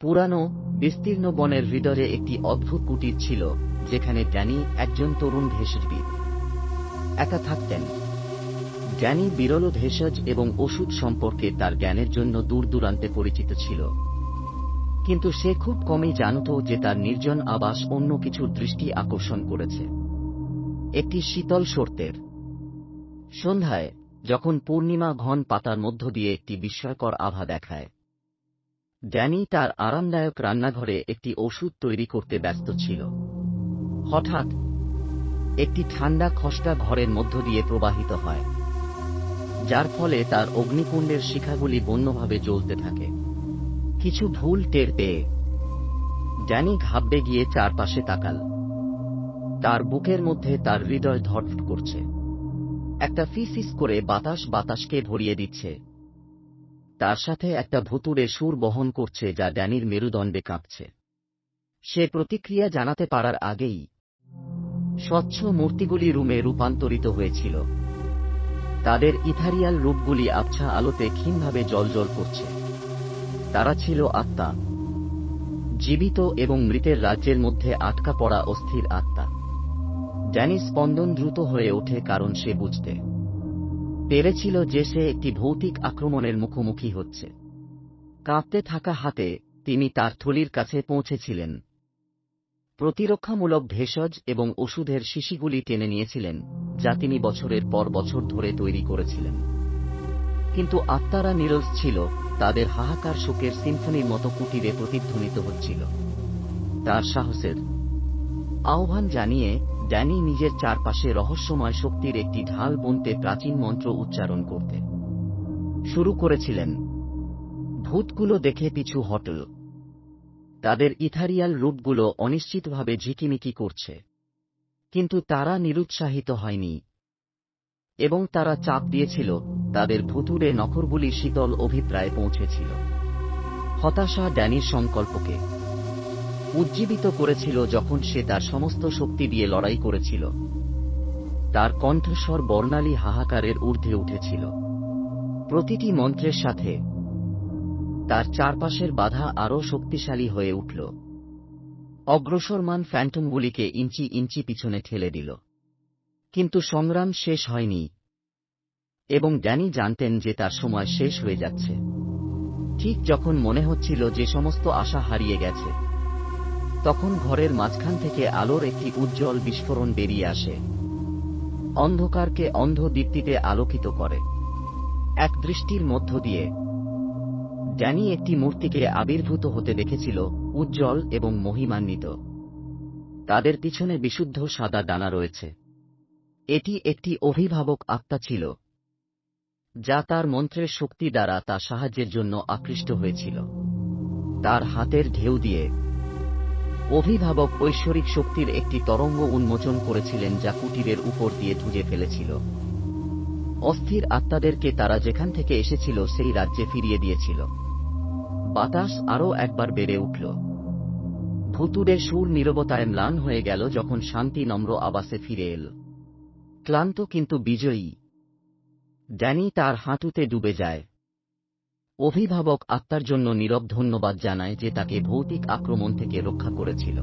পুরানো, বিস্তীর্ণ বনের হৃদয়ে একটি অদ্ভুত কুটির ছিল, যেখানে ড্যানি, একজন তরুণ ভেষজবিদ, একা থাকতেন। ড্যানি বিরল ভেষজ এবং ওষুধ সম্পর্কে তার জ্ঞানের জন্য দূর দূরান্তে পরিচিত ছিল, কিন্তু সে খুব কমই জানত যে তার নির্জন আবাস অন্য কিছুর দৃষ্টি আকর্ষণ করেছে। একটি শীতল শর্তের সন্ধ্যায়, যখন পূর্ণিমা ঘন পাতার মধ্য দিয়ে একটি বিস্ময়কর আভা দেখায়, ড্যানি তার আরামদায়ক রান্নাঘরে একটি ওষুধ তৈরি করতে ব্যস্ত ছিল। হঠাৎ একটি ঠান্ডা খসড়া ঘরের মধ্য দিয়ে প্রবাহিত হয়, যার ফলে তার অগ্নিকুণ্ডের শিখাগুলি বন্যভাবে জ্বলতে থাকে। কিছু ভুল টের পেয়ে ড্যানি ঘাবড়ে গিয়ে চারপাশে তাকাল। তার বুকের মধ্যে তার হৃদয় ধড়ফড় করছে। একটা ফিসফিস করে বাতাসকে ভরিয়ে দিচ্ছে, তার সাথে একটা ভুতুড়ে সুর বহন করছে যা ড্যানির মেরুদণ্ডে কাঁপছে। সে প্রতিক্রিয়া জানাতে পারার আগেই স্বচ্ছ মূর্তিগুলি রুমে রূপান্তরিত হয়েছিল। তাদের ইথারিয়াল রূপগুলি আবছা আলোতে ক্ষীণভাবে জ্বলজ্বল করছে। তারা ছিল আত্মা, জীবিত এবং মৃতের রাজ্যের মধ্যে আটকা পড়া অস্থির আত্মা। ড্যানির স্পন্দন দ্রুত হয়ে ওঠে, কারণ সে বুঝতে পেরেছিল যে সে একটি ভৌতিক আক্রমণের মুখোমুখি হচ্ছে। কাঁপতে থাকা হাতে তিনি তার থলির কাছে পৌঁছেছিলেন। প্রতিরক্ষামূলক ভেষজ এবং ওষুধের শিশিগুলি টেনে নিয়েছিলেন, যা তিনি বছরের পর বছর ধরে তৈরি করেছিলেন। কিন্তু আত্মারা নীরস ছিল, তাদের হাহাকার শোকের সিম্ফনির মতো কুটিরে প্রতিধ্বনিত হচ্ছিল। তার সাহসের আহ্বান জানিয়ে ড্যানি নিজের চারপাশে রহস্যময় শক্তির একটি ঢাল বুনতে প্রাচীন মন্ত্র উচ্চারণ করতে শুরু করেছিলেন। ভূতগুলো দেখে পিছু হটল। তাদের ইথারিয়াল রূপগুলো অনিশ্চিতভাবে ঝিকিমিকি করছে, কিন্তু তারা নিরুৎসাহিত হয়নি, এবং তারা চাপ দিয়েছিল। তাদের ভুতুড়ে নখরগুলি শীতল অভিপ্রায়ে পৌঁছেছিল। হতাশা ড্যানির সংকল্পকে উজ্জীবিত করেছিল যখন সে তার সমস্ত শক্তি দিয়ে লড়াই করেছিল। তার কণ্ঠস্বর বর্ণালী হাহাকারের ঊর্ধ্বে উঠেছিল। প্রতিটি মন্ত্রের সাথে তার চারপাশের বাধা আরও শক্তিশালী হয়ে উঠল। অগ্রসরমান ফ্যান্টমগুলিকে ইঞ্চি ইঞ্চি পিছনে ঠেলে দিল। কিন্তু সংগ্রাম শেষ হয়নি, এবং ড্যানি জানতেন যে তার সময় শেষ হয়ে যাচ্ছে। ঠিক যখন মনে হচ্ছিল যে সমস্ত আশা হারিয়ে গেছে, তখন ঘরের মাঝখান থেকে আলোর একটি উজ্জ্বল বিস্ফোরণ বেরিয়ে আসে, অন্ধকারকে অন্ধ দীপ্তিতে আলোকিত করে। এক দৃষ্টির মধ্য দিয়ে ড্যানি একটি মূর্তিকে আবির্ভূত হতে দেখেছিল, উজ্জ্বল এবং মহিমান্বিত। তাদের পিছনে বিশুদ্ধ সাদা ডানা রয়েছে। এটি একটি অভিভাবক আত্মা ছিল, যা তার মন্ত্রের শক্তি দ্বারা তা সাহায্যের জন্য আকৃষ্ট হয়েছিল। তার হাতের ঢেউ দিয়ে অভিভাবক ঐশ্বরিক শক্তির একটি তরঙ্গ উন্মোচন করেছিলেন, যা কুটিরের উপর দিয়ে ধুয়ে ফেলেছিল অস্থির আত্মাদেরকে। তারা যেখান থেকে এসেছিল সেই রাজ্যে ফিরিয়ে দিয়েছিল। বাতাস আরও একবার বেড়ে উঠল। ভুতুড়ে সুর নীরবতায় ম্লান হয়ে গেল যখন শান্তি নম্র আবাসে ফিরে এল। ক্লান্ত কিন্তু বিজয়ী, ড্যানি তার হাঁটুতে ডুবে যায়। অভিভাবক আত্মার জন্য নীরব ধন্যবাদ জানায় যে তাকে ভৌতিক আক্রমণ থেকে রক্ষা করেছিল।